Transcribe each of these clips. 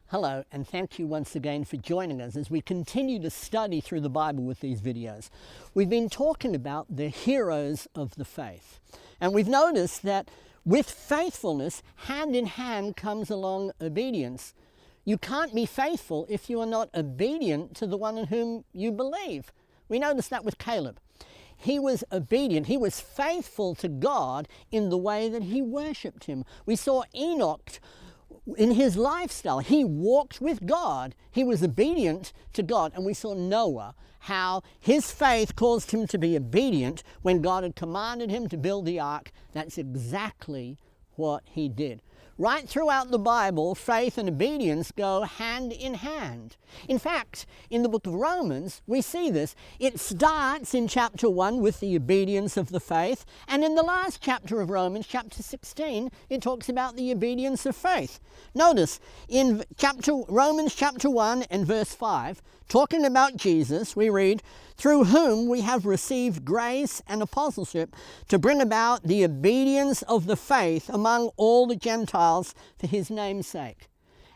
Hello, and thank you once again for joining us as we continue to study through the Bible with these videos. We've been talking about the heroes of the faith, and we've noticed that with faithfulness, hand in hand comes along obedience. You can't be faithful if you are not obedient to the one in whom you believe. We noticed that with Caleb. He was obedient. He was faithful to God in the way that he worshipped him. We saw Enoch in his lifestyle. He walked with God. He was obedient to God. And we saw Noah, how his faith caused him to be obedient when God had commanded him to build the ark. That's exactly what he did. Right throughout the Bible, faith and obedience go hand in hand. In fact, in the book of Romans, we see this. It starts in chapter 1 with the obedience of the faith, and in the last chapter of Romans, chapter 16, it talks about the obedience of faith. Notice, in Romans chapter 1 and verse 5, talking about Jesus, we read, "Through whom we have received grace and apostleship to bring about the obedience of the faith among all the Gentiles for his name's sake."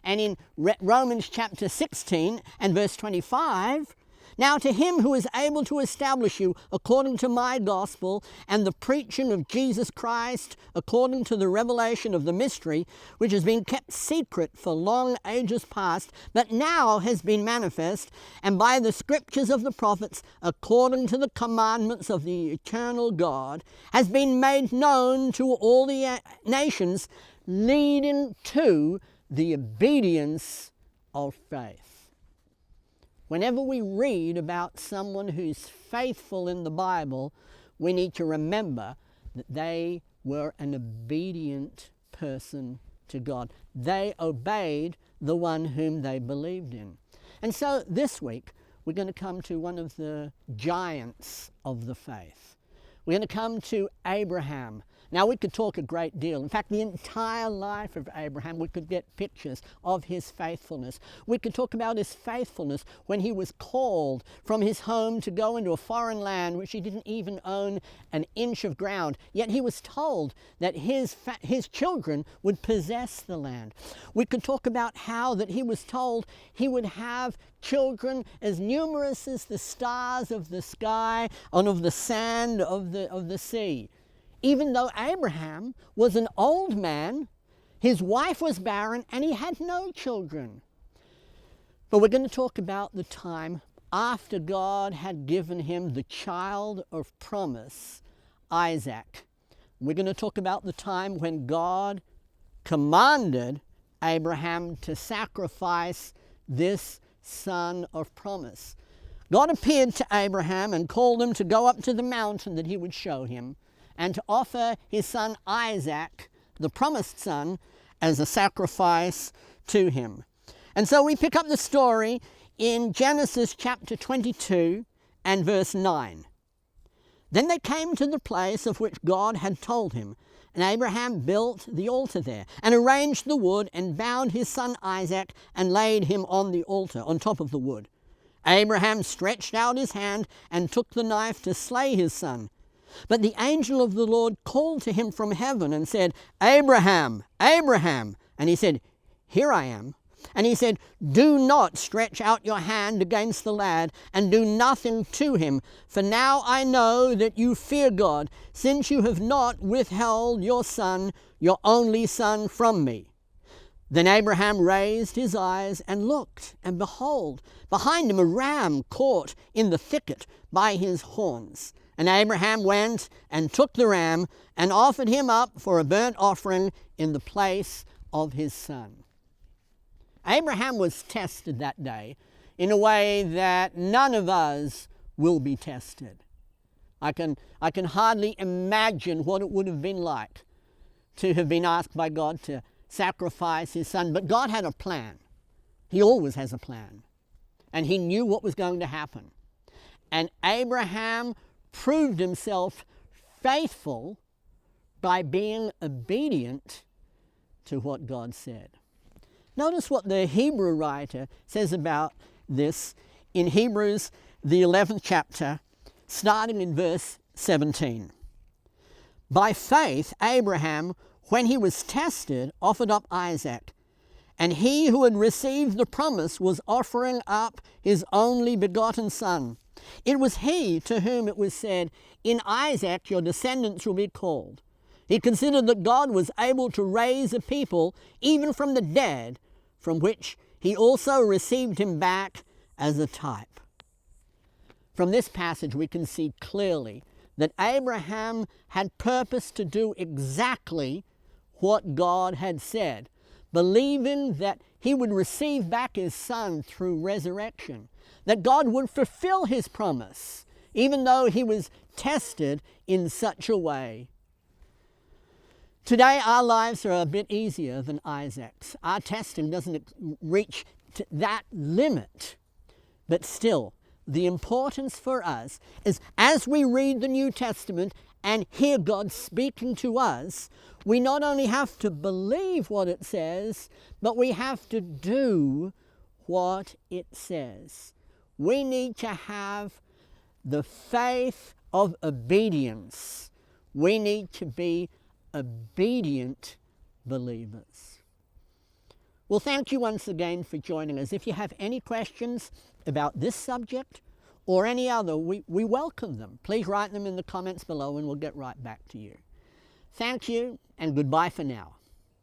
And in Romans chapter 16 and verse 25, "Now to him who is able to establish you according to my gospel and the preaching of Jesus Christ according to the revelation of the mystery, which has been kept secret for long ages past, but now has been manifest, and by the scriptures of the prophets, according to the commandments of the eternal God, has been made known to all the nations, leading to the obedience of faith." Whenever we read about someone who's faithful in the Bible, we need to remember that they were an obedient person to God. They obeyed the one whom they believed in. And so this week, we're going to come to one of the giants of the faith. We're going to come to Abraham. Now, we could talk a great deal. In fact, the entire life of Abraham, we could get pictures of his faithfulness. We could talk about his faithfulness when he was called from his home to go into a foreign land which he didn't even own an inch of ground. Yet he was told that his children would possess the land. We could talk about how that he was told he would have children as numerous as the stars of the sky and of the sand of the sea. Even though Abraham was an old man, his wife was barren, and he had no children. But we're going to talk about the time after God had given him the child of promise, Isaac. We're going to talk about the time when God commanded Abraham to sacrifice this son of promise. God appeared to Abraham and called him to go up to the mountain that he would show him, and to offer his son Isaac, the promised son, as a sacrifice to him. And so we pick up the story in Genesis chapter 22 and verse 9. "Then they came to the place of which God had told him, and Abraham built the altar there, and arranged the wood, and bound his son Isaac, and laid him on the altar, on top of the wood. Abraham stretched out his hand, and took the knife to slay his son. But the angel of the Lord called to him from heaven and said, 'Abraham, Abraham.' And he said, 'Here I am.' And he said, 'Do not stretch out your hand against the lad, and do nothing to him. For now I know that you fear God, since you have not withheld your son, your only son, from me.' Then Abraham raised his eyes and looked, and behold, behind him a ram caught in the thicket by his horns. And Abraham went and took the ram and offered him up for a burnt offering in the place of his son." Abraham was tested that day in a way that none of us will be tested. I can hardly imagine what it would have been like to have been asked by God to sacrifice his son. But God had a plan. He always has a plan. And he knew what was going to happen. And Abraham proved himself faithful by being obedient to what God said. Notice what the Hebrew writer says about this in Hebrews, the 11th chapter, starting in verse 17. "By faith, Abraham, when he was tested, offered up Isaac. And he who had received the promise was offering up his only begotten son. It was he to whom it was said, "In Isaac your descendants will be called." He considered that God was able to raise a people even from the dead, from which he also received him back as a type. From this passage we can see clearly that Abraham had purpose to do exactly what God had said, believing that he would receive back his son through resurrection, that God would fulfill his promise, even though he was tested in such a way. Today our lives are a bit easier than Isaac's. Our testing doesn't reach to that limit, but still, the importance for us is as we read the New Testament and hear God speaking to us, we not only have to believe what it says, but we have to do what it says. We need to have the faith of obedience. We need to be obedient believers. Well, thank you once again for joining us. If you have any questions about this subject or any other, we welcome them. Please write them in the comments below and we'll get right back to you. Thank you and goodbye for now.